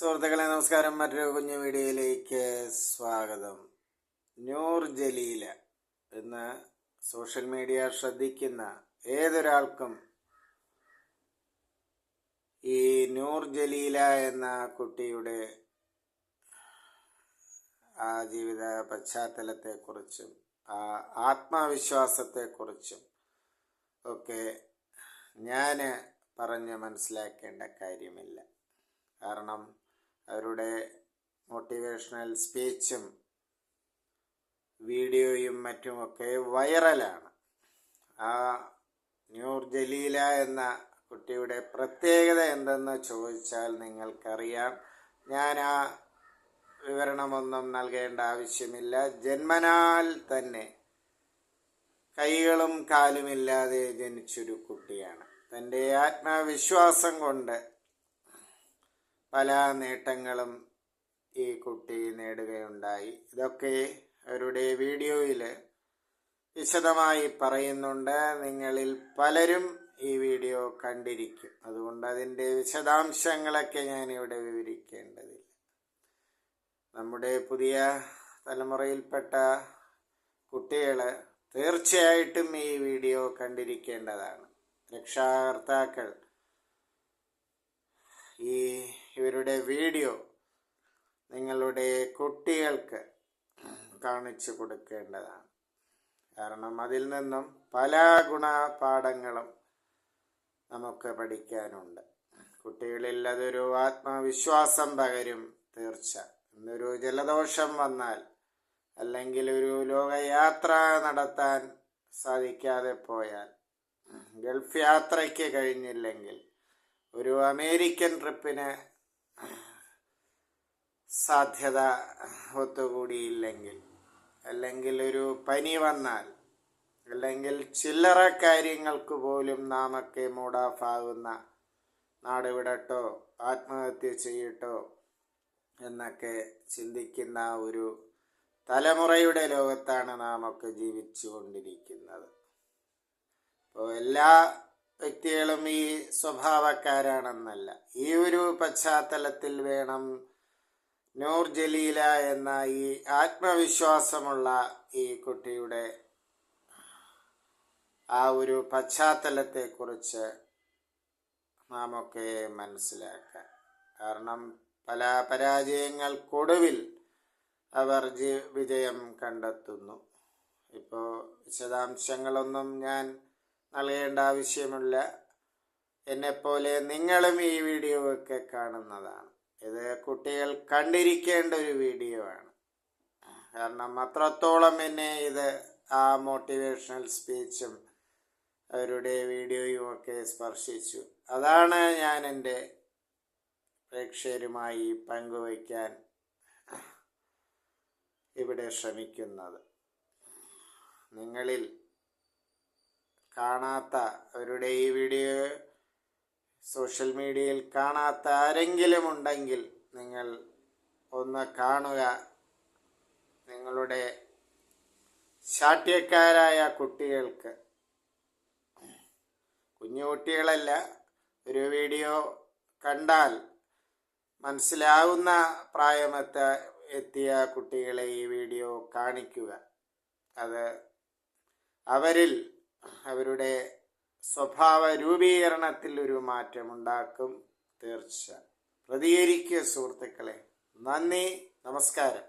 സുഹൃത്തുക്കളെ നമസ്കാരം. മറ്റൊരു കുഞ്ഞു വീഡിയോയിലേക്ക് സ്വാഗതം. നൂർ ജലീല എന്ന് സോഷ്യൽ മീഡിയ ശ്രദ്ധിക്കുന്ന ഏതൊരാൾക്കും ഈ നൂർ ജലീല എന്ന കുട്ടിയുടെ ആ ജീവിത പശ്ചാത്തലത്തെക്കുറിച്ചും ആ ആത്മവിശ്വാസത്തെക്കുറിച്ചും ഒക്കെ ഞാൻ പറഞ്ഞ് മനസ്സിലാക്കേണ്ട കാര്യമില്ല. കാരണം അവരുടെ മോട്ടിവേഷണൽ സ്പീച്ചും വീഡിയോയും മറ്റുമൊക്കെ വൈറലാണ്. ആ നൂർ ജലീല എന്ന കുട്ടിയുടെ പ്രത്യേകത എന്തെന്ന് ചോദിച്ചാൽ നിങ്ങൾക്കറിയാം. ഞാൻ ആ വിവരണമൊന്നും നൽകേണ്ട ആവശ്യമില്ല. ജന്മനാൽ തന്നെ കൈകളും കാലുമില്ലാതെ ജനിച്ചൊരു കുട്ടിയാണ്. തൻ്റെ ആത്മവിശ്വാസം കൊണ്ട് പല നേട്ടങ്ങളും ഈ കുട്ടി നേടുകയുണ്ടായി. ഇതൊക്കെ അവരുടെ വീഡിയോയിൽ വിശദമായി പറയുന്നുണ്ട്. നിങ്ങളിൽ പലരും ഈ വീഡിയോ കണ്ടിരിക്കും. അതുകൊണ്ട് അതിൻ്റെ വിശദാംശങ്ങളൊക്കെ ഞാനിവിടെ വിവരിക്കേണ്ടതില്ല. നമ്മുടെ പുതിയ തലമുറയിൽപ്പെട്ട കുട്ടികൾ തീർച്ചയായിട്ടും ഈ വീഡിയോ കണ്ടിരിക്കേണ്ടതാണ്. രക്ഷാകർത്താക്കൾ ഇവരുടെ വീഡിയോ നിങ്ങളുടെ കുട്ടികൾക്ക് കാണിച്ചു കൊടുക്കേണ്ടതാണ്. കാരണം അതിൽ നിന്നും പല ഗുണപാഠങ്ങളും നമുക്ക് പഠിക്കാനുണ്ട്. കുട്ടികളിൽ അതൊരു ആത്മവിശ്വാസം പകരും. തീർച്ച. ഇന്നൊരു ജലദോഷം വന്നാൽ, അല്ലെങ്കിൽ ഒരു ലോകയാത്ര നടത്താൻ സാധിക്കാതെ പോയാൽ, ഗൾഫ് യാത്രയ്ക്ക് കഴിഞ്ഞില്ലെങ്കിൽ, ഒരു അമേരിക്കൻ ട്രിപ്പിന് സാധ്യത ഒത്തുകൂടിയില്ലെങ്കിൽ, അല്ലെങ്കിൽ ഒരു പനി വന്നാൽ, അല്ലെങ്കിൽ ചില്ലറ കാര്യങ്ങൾക്ക് പോലും നാമൊക്കെ മൂഡ് ഓഫ് ആകുന്ന, നാട് വിടട്ടോ ആത്മഹത്യ ചെയ്യട്ടോ എന്നൊക്കെ ചിന്തിക്കുന്ന ഒരു തലമുറയുടെ ലോകത്താണ് നാമൊക്കെ ജീവിച്ചു കൊണ്ടിരിക്കുന്നത്. അപ്പോൾ എല്ലാ വ്യക്തികളും ഈ സ്വഭാവക്കാരാണെന്നല്ല. ഈ ഒരു പശ്ചാത്തലത്തിൽ വേണം നൂർ ജലീല എന്ന ഈ ആത്മവിശ്വാസമുള്ള ഈ കുട്ടിയുടെ ആ ഒരു പശ്ചാത്തലത്തെക്കുറിച്ച് നാമൊക്കെ മനസ്സിലാക്കാൻ. കാരണം പല പരാജയങ്ങൾക്കൊടുവിൽ അവർ വിജയം കണ്ടെത്തുന്നു. ഇപ്പോൾ വിശദാംശങ്ങളൊന്നും ഞാൻ നൽകേണ്ട ആവശ്യമില്ല. എന്നെപ്പോലെ നിങ്ങളും ഈ വീഡിയോ ഒക്കെ കാണുന്നതാണ്. ഇത് കുട്ടികൾ കണ്ടിരിക്കേണ്ട ഒരു വീഡിയോ ആണ്. കാരണം അത്രത്തോളം എന്നെ ഇത് ആ മോട്ടിവേഷണൽ സ്പീച്ചും അവരുടെ വീഡിയോയും ഒക്കെ സ്പർശിച്ചു. അതാണ് ഞാൻ എൻ്റെ പ്രേക്ഷകരുമായി പങ്കുവയ്ക്കാൻ ഇവിടെ ശ്രമിക്കുന്നത്. നിങ്ങളിൽ കാണാത്ത, അവരുടെ ഈ വീഡിയോ സോഷ്യൽ മീഡിയയിൽ കാണാത്ത ആരെങ്കിലും ഉണ്ടെങ്കിൽ നിങ്ങൾ ഒന്ന് കാണുക. നിങ്ങളുടെ ശാഠ്യക്കാരായ കുട്ടികൾക്ക്, കുഞ്ഞു കുട്ടികളല്ല, ഒരു വീഡിയോ കണ്ടാൽ മനസ്സിലാവുന്ന പ്രായമെത്തിയ കുട്ടികളെ ഈ വീഡിയോ കാണിക്കുക. അത് അവരിൽ അവരുടെ സ്വഭാവ രൂപീകരണത്തിൽ ഒരു മാറ്റമുണ്ടാക്കും. തീർച്ച. പ്രതികരിക്കുക സുഹൃത്തുക്കളെ. നന്ദി, നമസ്കാരം.